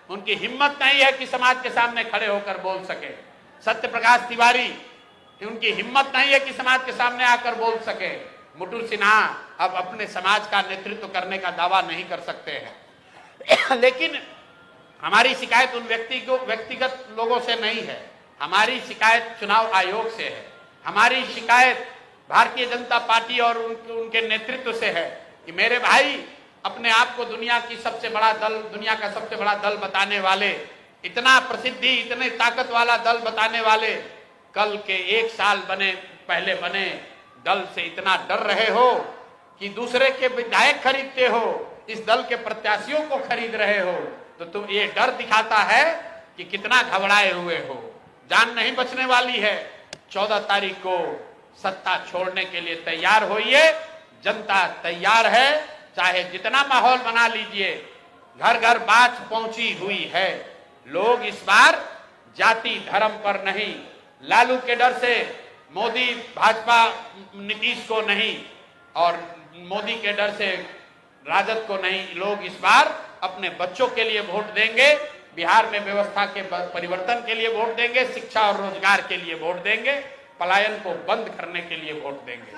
उनकी हिम्मत नहीं है कि समाज के सामने खड़े होकर बोल सके। सत्य प्रकाश तिवारी, उनकी हिम्मत नहीं है कि समाज के सामने आकर बोल सके। मुटुर सिन्हा अब अपने समाज का नेतृत्व करने का दावा नहीं कर सकते हैं। लेकिन हमारी शिकायत उन व्यक्तिगत लोगों से नहीं है, हमारी शिकायत चुनाव आयोग से है। हमारी शिकायत भारतीय जनता पार्टी और उनके नेतृत्व से है कि मेरे भाई, अपने आप को दुनिया का सबसे बड़ा दल बताने वाले, इतना प्रसिद्धि, इतने ताकत वाला दल बताने वाले, कल के 1 साल पहले बने दल से इतना डर रहे हो कि दूसरे के विधायक खरीदते हो, इस दल के प्रत्याशियों को खरीद रहे हो, तो तुम ये डर दिखाता है कि कितना घबराए हुए हो। जान नहीं बचने वाली है। 14 तारीख को सत्ता छोड़ने के लिए तैयार होइए। जनता तैयार है, चाहे जितना माहौल बना लीजिए। घर घर बात पहुंची हुई है। लोग इस बार जाति धर्म पर नहीं, लालू के डर से मोदी भाजपा नीतीश को नहीं और मोदी के डर से राजद को नहीं, लोग इस बार अपने बच्चों के लिए वोट देंगे, बिहार में व्यवस्था के परिवर्तन के लिए वोट देंगे, शिक्षा और रोजगार के लिए वोट देंगे, पलायन को बंद करने के लिए वोट देंगे।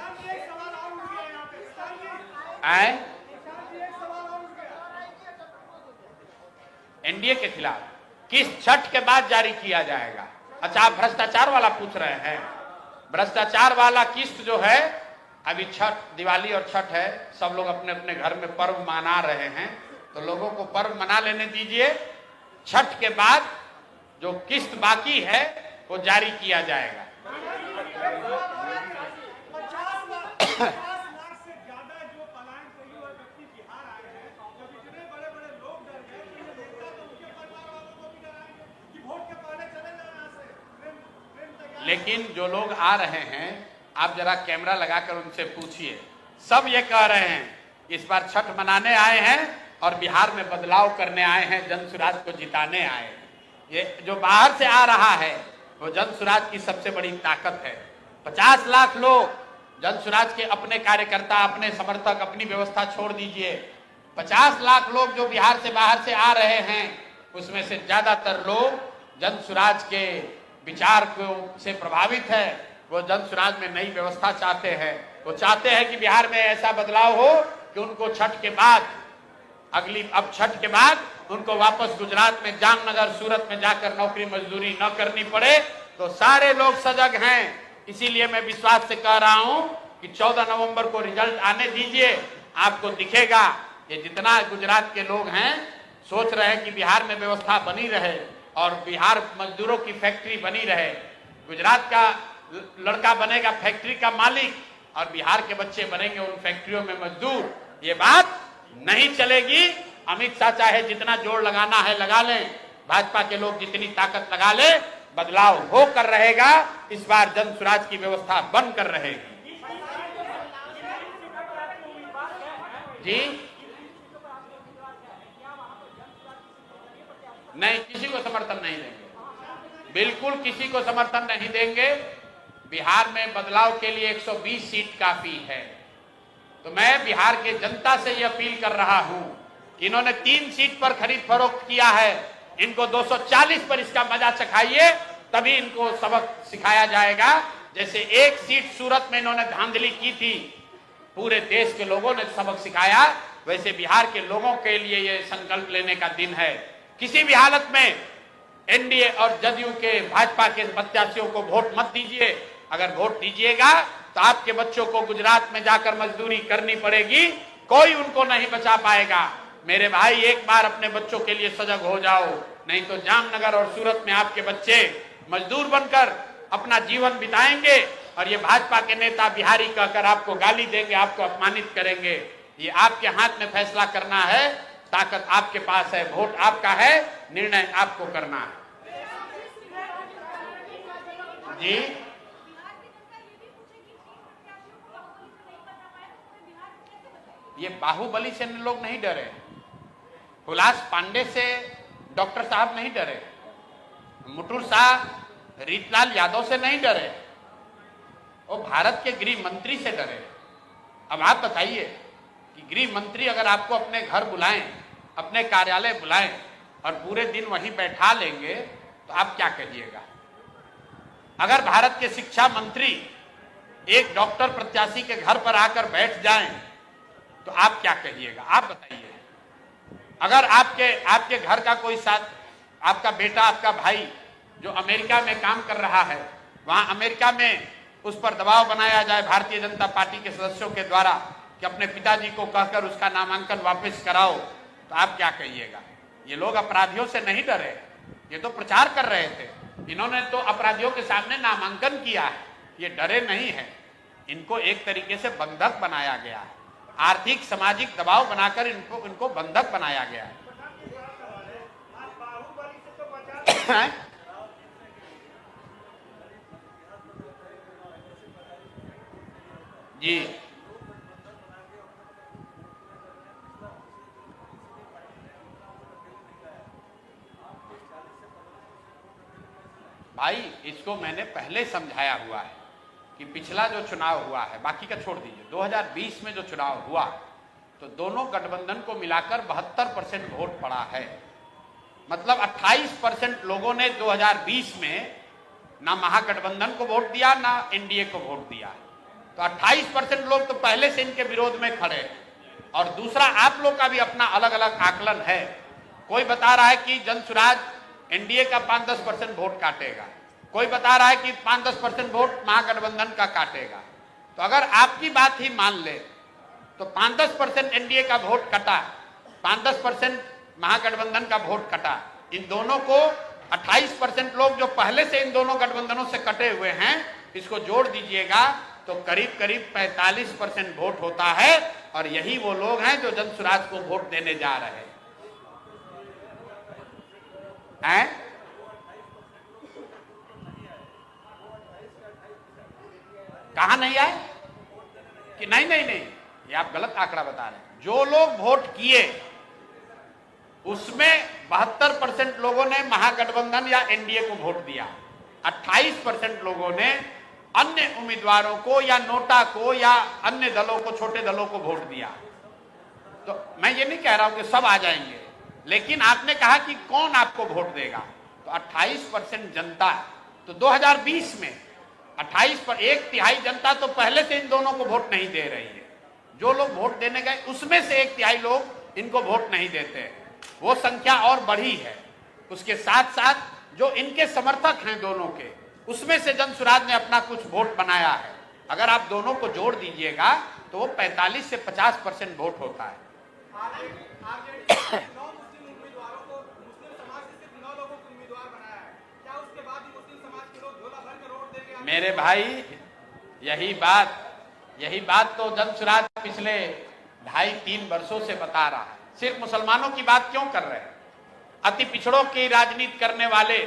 एनडीए के खिलाफ किस छठ के बाद जारी किया जाएगा? अच्छा, आप भ्रष्टाचार वाला पूछ रहे हैं। भ्रष्टाचार वाला किस्त जो है, अभी छठ, दिवाली और छठ है, सब लोग अपने अपने घर में पर्व मना रहे हैं, तो लोगों को पर्व मना लेने दीजिए। छठ के बाद जो किस्त बाकी है वो जारी किया जाएगा। लेकिन जो लोग आ रहे हैं, आप जरा कैमरा लगाकर उनसे पूछिए, सब ये कह रहे हैं इस बार छठ मनाने आए हैं और बिहार में बदलाव करने आए हैं, जन सुराज को जिताने आए हैं। ये जो बाहर से आ रहा है वो जन सुराज की सबसे बड़ी ताकत है। 50 लाख लोग, जन सुराज के अपने कार्यकर्ता, अपने समर्थक, अपनी व्यवस्था छोड़ दीजिए, 50 लाख लोग जो बिहार से बाहर से आ रहे हैं, उसमें से ज्यादातर लोग जन सुराज के विचार को से प्रभावित है। वो जन सुराज में नई व्यवस्था चाहते हैं। वो चाहते हैं कि बिहार में ऐसा बदलाव हो कि उनको छठ के बाद छठ के बाद उनको वापस गुजरात में, जामनगर, सूरत में जाकर नौकरी मजदूरी न करनी पड़े। तो सारे लोग सजग हैं। इसीलिए मैं विश्वास से कह रहा हूं कि 14 नवंबर को रिजल्ट आने दीजिए, आपको दिखेगा। ये जितना गुजरात के लोग हैं सोच रहे हैं कि बिहार में व्यवस्था बनी रहे और बिहार मजदूरों की फैक्ट्री बनी रहे। गुजरात का लड़का बनेगा फैक्ट्री का मालिक और बिहार के बच्चे बनेंगे उन फैक्ट्रियों में मजदूर। ये बात नहीं चलेगी। अमित शाह चाहे जितना जोर लगाना है लगा लें, भाजपा के लोग जितनी ताकत लगा ले, बदलाव होकर रहेगा। इस बार जन सुराज की व्यवस्था बनकर रहेगी। जी नहीं, किसी को समर्थन नहीं देंगे, बिल्कुल किसी को समर्थन नहीं देंगे। बिहार में बदलाव के लिए 120 सीट काफी है। तो मैं बिहार के जनता से यह अपील कर रहा हूं कि इन्होंने 3 सीट पर खरीद फरोख्त किया है, इनको 240 पर इसका मजा चखाइए, तभी इनको सबक सिखाया जाएगा। जैसे 1 सीट सूरत में इन्होंने धांधली की थी, पूरे देश के लोगों ने सबक सिखाया, वैसे बिहार के लोगों के लिए यह संकल्प लेने का दिन है। किसी भी हालत में एनडीए और जदयू के, भाजपा के प्रत्याशियों को वोट मत दीजिए। अगर वोट दीजिएगा तो आपके बच्चों को गुजरात में जाकर मजदूरी करनी पड़ेगी, कोई उनको नहीं बचा पाएगा। मेरे भाई, एक बार अपने बच्चों के लिए सजग हो जाओ, नहीं तो जामनगर और सूरत में आपके बच्चे मजदूर बनकर अपना जीवन बिताएंगे और ये भाजपा के नेता बिहारी कहकर आपको गाली देंगे, आपको अपमानित करेंगे। ये आपके हाथ में फैसला करना है, ताकत आपके पास है, वोट आपका है, निर्णय आपको करना है। जी ये बाहुबली से लोग नहीं डरे, हुलास पांडे से डॉक्टर साहब नहीं डरे, मुटुर शाह रीतलाल यादव से नहीं डरे, वो भारत के गृह मंत्री से डरे। अब आप बताइए कि गृह मंत्री अगर आपको अपने घर बुलाएं, अपने कार्यालय बुलाएं और पूरे दिन वहीं बैठा लेंगे तो आप क्या कहिएगा? अगर भारत के शिक्षा मंत्री एक डॉक्टर प्रत्याशी के घर पर आकर बैठ जाएं तो आप क्या कहिएगा? आप बताइए। अगर आपके घर का कोई साथ, आपका बेटा, आपका भाई जो अमेरिका में काम कर रहा है, वहां अमेरिका में उस पर दबाव बनाया जाए भारतीय जनता पार्टी के सदस्यों के द्वारा कि अपने पिताजी को कहकर उसका नामांकन वापस कराओ, तो आप क्या कहिएगा? ये लोग अपराधियों से नहीं डरे, ये तो प्रचार कर रहे थे। इन्होंने तो अपराधियों के सामने नामांकन किया है, ये डरे नहीं है। इनको एक तरीके से बंधक बनाया गया है, आर्थिक सामाजिक दबाव बनाकर इनको बंधक बनाया गया है। जी भाई, इसको मैंने पहले समझाया हुआ है कि पिछला जो चुनाव हुआ है, बाकी का छोड़ दीजिए, 2020 में जो चुनाव हुआ तो दोनों गठबंधन को मिलाकर 72% वोट पड़ा है। मतलब 28% लोगों ने 2020 में ना महागठबंधन को वोट दिया ना एनडीए को वोट दिया, तो 28% लोग तो पहले से इनके विरोध में खड़े हैं। और दूसरा, आप लोग का भी अपना अलग अलग आकलन है। कोई बता रहा है कि जनसुराज एनडीए का 5-10% वोट काटेगा, कोई बता रहा है कि 5-10% वोट महागठबंधन का काटेगा। तो अगर आपकी बात ही मान ले तो 5-10% एनडीए का वोट कटा, 5-10% महागठबंधन का वोट कटा, इन दोनों को 28% लोग जो पहले से इन दोनों गठबंधनों से कटे हुए हैं, इसको जोड़ दीजिएगा तो करीब करीब 45% वोट होता है। और यही वो लोग हैं जो जनसुराज को वोट देने जा रहे हैं। कहा नहीं आए कि नहीं, ये आप गलत आंकड़ा बता रहे हैं। जो लोग वोट किए उसमें 72% लोगों ने महागठबंधन या एनडीए को वोट दिया, 28% लोगों ने अन्य उम्मीदवारों को या नोटा को या अन्य दलों को, छोटे दलों को वोट दिया। तो मैं ये नहीं कह रहा हूं कि सब आ जाएंगे, लेकिन आपने कहा कि कौन आपको वोट देगा, तो 28% जनता, तो 2020 में 28 पर 1/3 जनता तो पहले से इन दोनों को वोट नहीं दे रही है। जो लोग वोट देने गए उसमें से 1/3 लोग इनको वोट नहीं देते, वो संख्या और बढ़ी है। उसके साथ साथ जो इनके समर्थक हैं दोनों के, उसमें से जनसुराज ने अपना कुछ वोट बनाया है। अगर आप दोनों को जोड़ दीजिएगा तो वो 45 से 50% वोट होता है। मेरे भाई, यही बात तो जनसुराज पिछले 2.5-3 वर्षों से बता रहा है। सिर्फ मुसलमानों की बात क्यों कर रहे हैं? अति पिछड़ों की राजनीति करने वाले,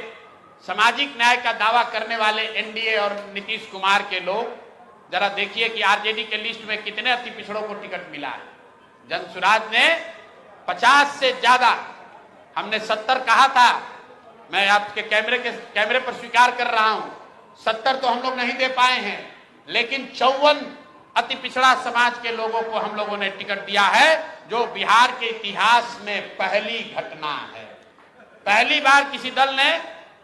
सामाजिक न्याय का दावा करने वाले एनडीए और नीतीश कुमार के लोग, जरा देखिए कि आरजेडी के लिस्ट में कितने अति पिछड़ों को टिकट मिला है। जनसुराज ने 50 से ज्यादा, हमने 70 कहा था, मैं आपके कैमरे पर स्वीकार कर रहा हूं, 70 तो हम लोग नहीं दे पाए हैं, लेकिन 54 अति पिछड़ा समाज के लोगों को हम लोगों ने टिकट दिया है, जो बिहार के इतिहास में पहली घटना है। पहली बार किसी दल ने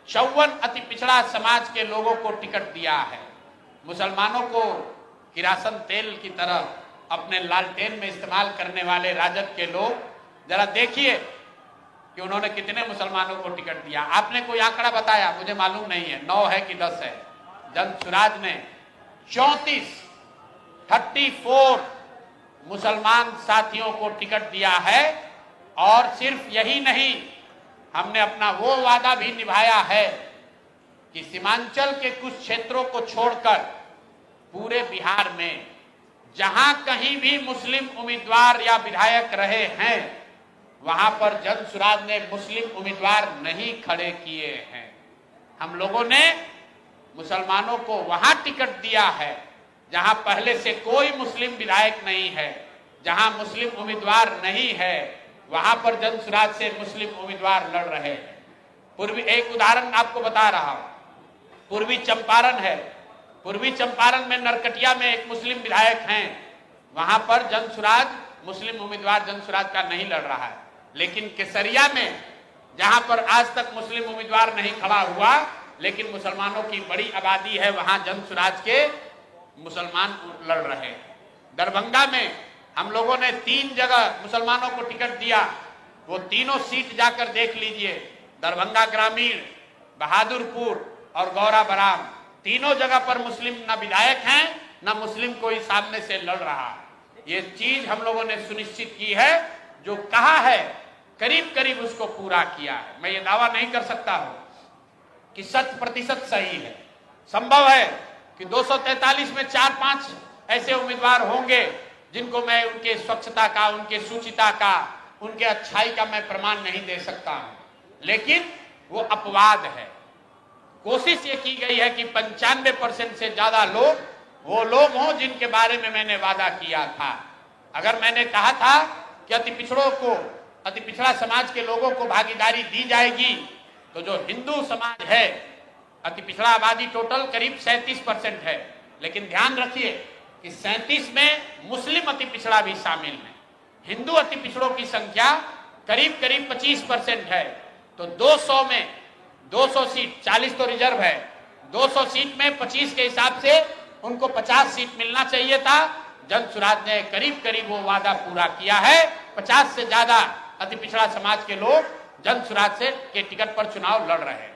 54 अति पिछड़ा समाज के लोगों को टिकट दिया है। मुसलमानों को किरासन तेल की तरह अपने लालटेन में इस्तेमाल करने वाले राजद के लोग, जरा देखिए कि उन्होंने कितने मुसलमानों को टिकट दिया। आपने कोई आंकड़ा बताया? मुझे मालूम नहीं है, 9 है कि 10 है। जनसुराज ने 34 मुसलमान साथियों को टिकट दिया है। और सिर्फ यही नहीं, हमने अपना वो वादा भी निभाया है कि सीमांचल के कुछ क्षेत्रों को छोड़कर पूरे बिहार में जहां कहीं भी मुस्लिम उम्मीदवार या विधायक रहे हैं, वहां पर जनसुराज ने मुस्लिम उम्मीदवार नहीं खड़े किए हैं। हम लोगों ने मुसलमानों को वहां टिकट दिया है जहां पहले से कोई मुस्लिम विधायक नहीं है, जहां मुस्लिम उम्मीदवार नहीं है, वहां पर जनसुराज से मुस्लिम उम्मीदवार लड़ रहे हैं। पूर्वी एक उदाहरण आपको बता रहा हूं, पूर्वी चंपारण है, पूर्वी चंपारण में नरकटिया में एक मुस्लिम विधायक हैं, वहां पर जनसुराज मुस्लिम उम्मीदवार जनसुराज का नहीं लड़ रहा है। लेकिन केसरिया में जहां पर आज तक मुस्लिम उम्मीदवार नहीं खड़ा हुआ, लेकिन मुसलमानों की बड़ी आबादी है, वहां जनसुराज के मुसलमान लड़ रहे हैं। दरभंगा में हम लोगों ने 3 जगह मुसलमानों को टिकट दिया, वो तीनों सीट जाकर देख लीजिए, दरभंगा ग्रामीण, बहादुरपुर और गौरा बराम, तीनों जगह पर मुस्लिम न विधायक हैं न मुस्लिम कोई सामने से लड़ रहा है। ये चीज हम लोगों ने सुनिश्चित की है, जो कहा है करीब करीब उसको पूरा किया है। मैं ये दावा नहीं कर सकता हूं कि 100% सही है। संभव है कि 243 में 4-5 ऐसे उम्मीदवार होंगे जिनको मैं उनके स्वच्छता का, उनके सुचिता का, उनके अच्छाई का मैं प्रमाण नहीं दे सकता हूं, लेकिन वो अपवाद है। कोशिश ये की गई है कि 95% से ज्यादा लोग वो लोग हों जिनके बारे में मैंने वादा किया था। अगर मैंने कहा था कि अति पिछड़ों को, अति पिछड़ा समाज के लोगों को भागीदारी दी जाएगी, तो जो हिंदू समाज है, अति पिछड़ा आबादी टोटल करीब 37% है, लेकिन ध्यान रखिए कि 37 में मुस्लिम अति पिछड़ा भी शामिल है। हिंदू अति पिछड़ों की संख्या करीब करीब 25% है। तो 200 में 200 सीट, 40 तो रिजर्व है, 200 सीट में 25 के हिसाब से उनको 50 सीट मिलना चाहिए था। जनसुराज ने करीब करीब वो वादा पूरा किया है। 50 से ज्यादा अति पिछड़ा समाज के लोग जनसुराज से के टिकट पर चुनाव लड़ रहे हैं।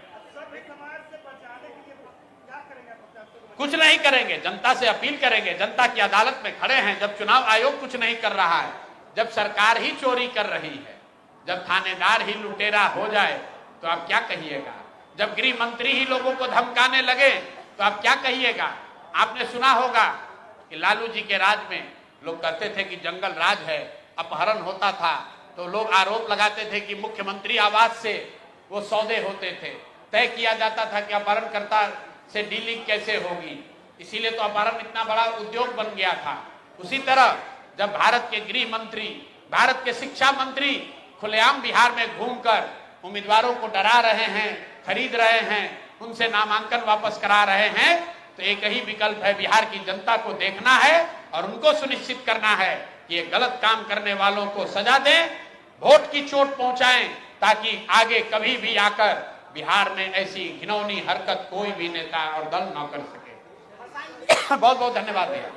कुछ नहीं करेंगे, जनता से अपील करेंगे, जनता की अदालत में खड़े हैं। जब चुनाव आयोग कुछ नहीं कर रहा है, जब सरकार ही चोरी कर रही है, जब थानेदार ही लुटेरा हो जाए तो आप क्या कहिएगा? जब गृह मंत्री ही लोगों को धमकाने लगे तो आप क्या कहिएगा? आपने सुना होगा कि लालू जी के राज में लोग कहते थे कि जंगल राज है, अपहरण होता था, तो लोग आरोप लगाते थे कि मुख्यमंत्री आवास से वो सौदे होते थे, तय किया जाता था कि अपहरणकर्ता से डीलिंग कैसे होगी, इसीलिए तो अपहरण इतना बड़ा उद्योग बन गया था। उसी तरह जब भारत के गृह मंत्री, भारत के शिक्षा मंत्री खुलेआम बिहार में घूमकर उम्मीदवारों को डरा रहे हैं, खरीद रहे हैं, उनसे नामांकन वापस करा रहे हैं, तो एक ही विकल्प है, बिहार की जनता को देखना है और उनको सुनिश्चित करना है कि ये गलत काम करने वालों को सजा दें, वोट की चोट पहुंचाएं, ताकि आगे कभी भी आकर बिहार में ऐसी घिनौनी हरकत कोई भी नेता और दल न कर सके। बहुत बहुत धन्यवाद भैया।